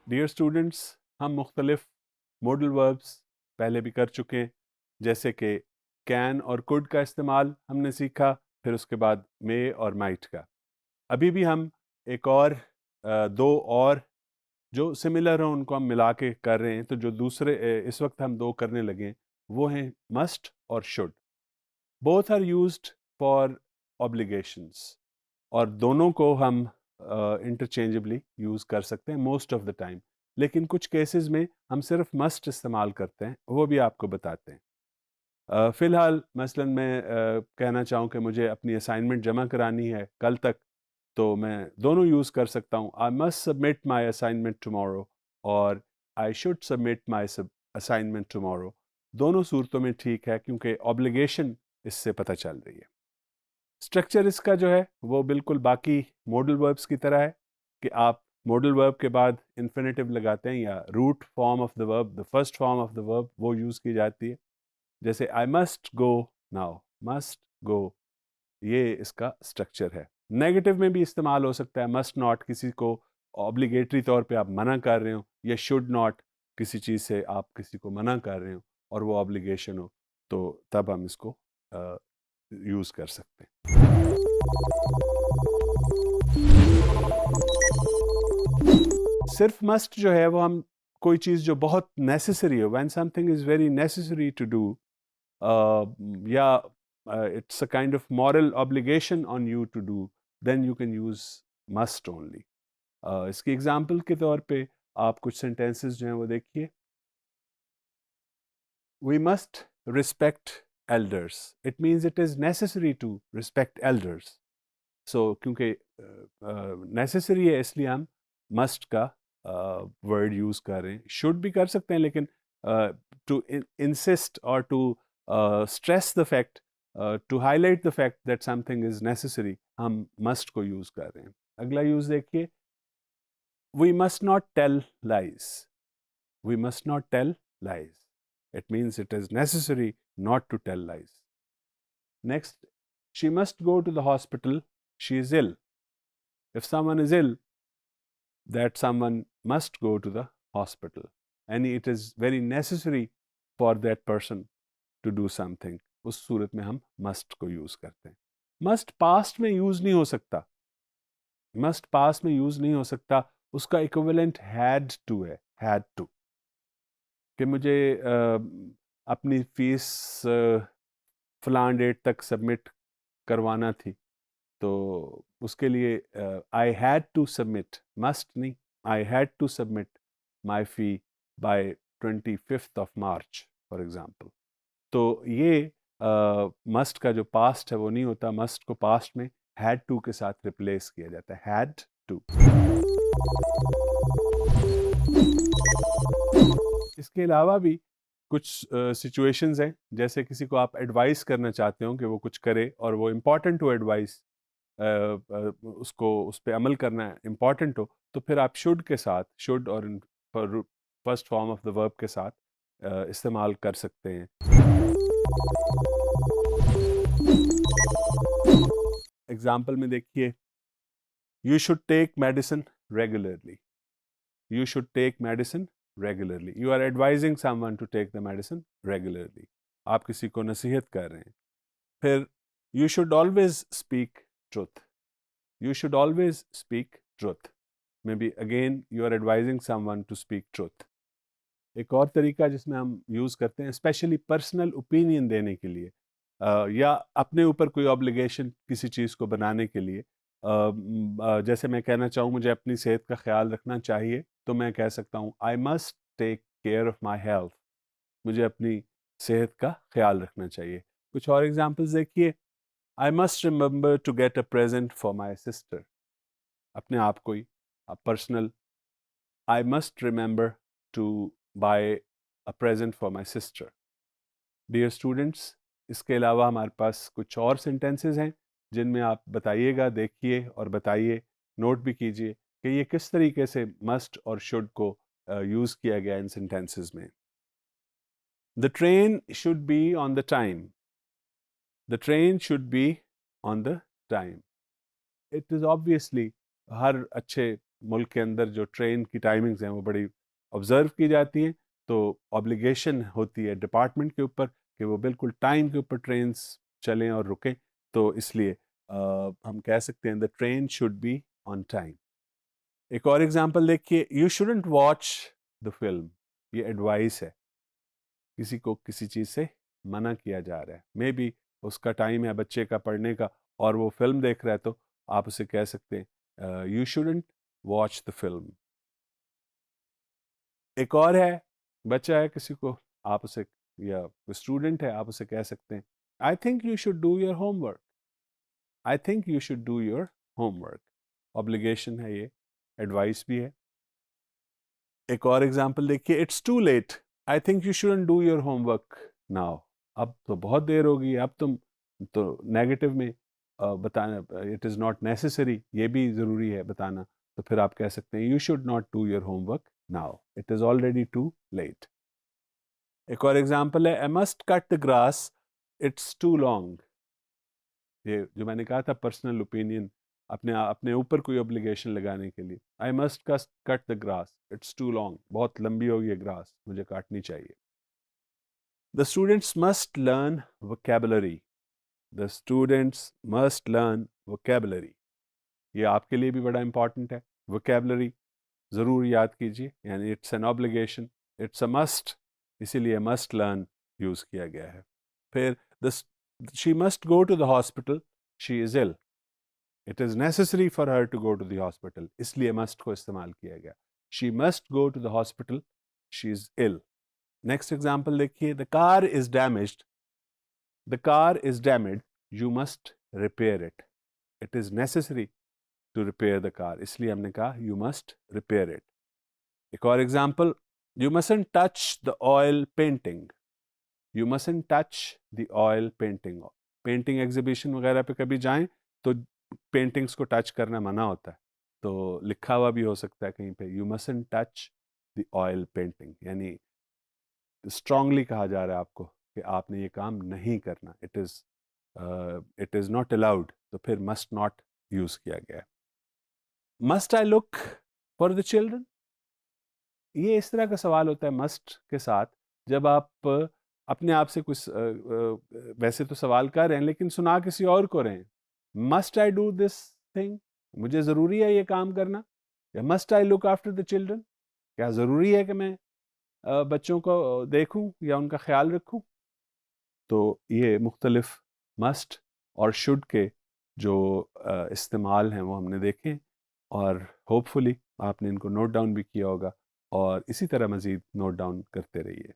Dear students, हम मुख्तलिफ modal verbs पहले भी कर चुके हैं, जैसे कि कैन और कुड का इस्तेमाल हमने सीखा, फिर उसके बाद मे और माइट का। अभी भी हम एक और दो और जो सिमिलर हैं उनको हम मिला के कर रहे हैं। तो जो दूसरे इस वक्त हम दो करने लगे हैं वो हैं मस्ट और should. Both are used for obligations और दोनों को हम इंटरचेंजेबली यूज़ कर सकते हैं मोस्ट ऑफ द टाइम। लेकिन कुछ केसेस में हम सिर्फ मस्ट इस्तेमाल करते हैं, वो भी आपको बताते हैं। फ़िलहाल मसलन मैं कहना चाहूँ कि मुझे अपनी असाइनमेंट जमा करानी है कल तक, तो मैं दोनों यूज़ कर सकता हूँ। I must submit my assignment tomorrow और I should submit my assignment tomorrow. दोनों सूरतों में ठीक है क्योंकि ऑब्लिगेशन इससे पता चल रही है। स्ट्रक्चर इसका जो है वो बिल्कुल बाकी मॉडल वर्ब्स की तरह है कि आप मॉडल वर्ब के बाद इन्फिनेटिव लगाते हैं या root form of the verb, the first form of the verb वो यूज़ की जाती है। जैसे I must go now, must go, ये इसका स्ट्रक्चर है। नेगेटिव में भी इस्तेमाल हो सकता है। मस्ट नॉट, किसी को ऑब्लिगेटरी तौर पे आप मना कर रहे हो, या शुड नॉट, किसी चीज़ से आप किसी को मना कर रहे हो और वो ऑब्लिगेशन हो, तो तब हम इसको यूज़ कर सकते हैं। सिर्फ मस्ट जो है वो हम कोई चीज़ जो बहुत नेसेसरी है, when something is very necessary to do, या it's a kind of moral obligation on you to do, then you can use must only. इसकी एग्जाम्पल के तौर पे आप कुछ सेंटेंसेस जो हैं वो देखिए। We must respect elders. It means it is necessary to respect elders. So क्योंकि necessary है इसलिए हम must का वर्ड यूज़ कर रहे हैं। should भी कर सकते हैं, लेकिन to insist or to stress the fact, to highlight the fact that something is necessary, हम must को यूज़ कर रहे हैं। अगला यूज़ देखिए, we must not tell lies. We must not tell lies. It means it is necessary not to tell lies. Next, she must go to the hospital. She is ill. If someone is ill, that someone must go to the hospital. And it is very necessary for that person to do something. उस सूरत में हम must को use करते हैं। must past में use नहीं हो सकता। must past में यूज़ नहीं हो सकता। उसका equivalent had to है, had to। कि मुझे अपनी फीस फलां डेट तक सबमिट करवाना थी, तो उसके लिए I had to submit, must नहीं, I had to submit my fee by 25th of March for example. तो ये मस्ट का जो पास्ट है वो नहीं होता। मस्ट को पास्ट में हैड टू के साथ रिप्लेस किया जाता है, हैड टू। इसके अलावा भी कुछ सिचुएशंस हैं, जैसे किसी को आप एडवाइस करना चाहते हो कि वो कुछ करे और वो इम्पॉर्टेंट हो एडवाइस, उसको उस पर अमल करना इम्पॉर्टेंट हो, तो फिर आप शुड के साथ, शुड और first form of the verb के साथ इस्तेमाल कर सकते हैं। एग्जाम्पल में देखिए, you should take medicine regularly. You should take medicine regularly. You are advising someone to take the medicine regularly. आप किसी को नसीहत कर रहे हैं। फिर you should always speak truth. You should always speak truth. Maybe again you are advising someone to speak truth. एक और तरीका जिसमें हम यूज़ करते हैं, स्पेशली पर्सनल ओपिनियन देने के लिए, या अपने ऊपर कोई ऑब्लिगेशन किसी चीज़ को बनाने के लिए। जैसे मैं कहना चाहूँ मुझे अपनी सेहत का ख्याल रखना चाहिए, तो मैं कह सकता हूँ I must take care of my health. मुझे अपनी सेहत का ख्याल रखना चाहिए। कुछ और एग्जांपल्स देखिए, I must remember to get a present for my sister. अपने आप को ही personal, I must remember to buy a present for my sister. Dear students, इसके अलावा हमारे पास कुछ और सेंटेंसेस हैं जिनमें आप बताइएगा, देखिए और बताइए, नोट भी कीजिए कि ये किस तरीके से मस्ट और शुड को यूज़ किया गया इन सेंटेंसेस में। The train should be on the time. The train should be on the time. It is obviously, हर अच्छे मुल्क के अंदर जो ट्रेन की टाइमिंग्स हैं वो बड़ी ऑब्ज़र्व की जाती हैं, तो ऑब्लिगेशन होती है डिपार्टमेंट के ऊपर कि वो बिल्कुल टाइम के ऊपर ट्रेन्स चलें और रुकें। तो इसलिए हम कह सकते हैं the train should be on time. एक और एग्जांपल देखिए, you shouldn't watch the film. ये एडवाइस है, किसी को किसी चीज़ से मना किया जा रहा है। मे बी उसका टाइम है बच्चे का पढ़ने का और वो फिल्म देख रहा है, तो आप उसे कह सकते हैं you shouldn't watch the film. एक और है, बच्चा है किसी को, आप उसे, या स्टूडेंट है, आप उसे कह सकते हैं I think you should do your homework. I think you should do your homework. Obligation है ये, एडवाइस भी है। एक और एग्जांपल देखिए, it's too late, I think you shouldn't do your homework now. अब तो बहुत देर होगी, अब तुम तो नेगेटिव में बताना, इट इज़ नॉट नेसेसरी, ये भी ज़रूरी है बताना। तो फिर आप कह सकते हैं you should not do your homework now, it is already too late. एक और एग्जांपल है, I must cut the grass, it's too long. ये जो मैंने कहा था पर्सनल ओपिनियन, अपने अपने ऊपर कोई ऑब्लिगेशन लगाने के लिए। I must cut the grass, it's too long, बहुत लंबी होगी ग्रास, मुझे काटनी चाहिए। The students must learn vocabulary. The students must learn vocabulary. ये आपके लिए भी बड़ा इंपॉर्टेंट है। वोकेबलरी ज़रूर याद कीजिए, यानी it's an obligation, it's a must, इसीलिए मस्ट लर्न यूज़ किया गया है। फिर the she must go to the hospital, she is ill. It is necessary for her to go to the hospital, इसलिए मस्ट को इस्तेमाल किया गया। She must go to the hospital, she is ill. Next example देखिए, the car is damaged, the car is damaged, you must repair it. It is necessary to repair the car, इसलिए हमने कहा you must repair it. एक और example, you mustn't touch the oil painting, you mustn't touch the oil painting. Painting exhibition वगैरह पे कभी जाएं तो पेंटिंग्स को टच करना मना होता है, तो लिखा हुआ भी हो सकता है कहीं पे, you mustn't touch the oil painting, यानी स्ट्रांगली कहा जा रहा है आपको कि आपने ये काम नहीं करना। इट इज़ नॉट अलाउड, तो फिर मस्ट नॉट यूज़ किया गया है। Must I look for the children, ये इस तरह का सवाल होता है मस्ट के साथ, जब आप अपने आप से कुछ वैसे तो सवाल कर रहे हैं लेकिन सुना किसी और को रहे हैं। Must I do this thing, मुझे ज़रूरी है ये काम करना। या must I look after the children, क्या ज़रूरी है कि मैं बच्चों को देखूं या उनका ख्याल रखूं। तो ये मुख्तलिफ मस्ट और शुड के जो इस्तेमाल हैं वो हमने देखे, और होपफुली आपने इनको नोट डाउन भी किया होगा, और इसी तरह मज़ीद नोट डाउन करते रहिए।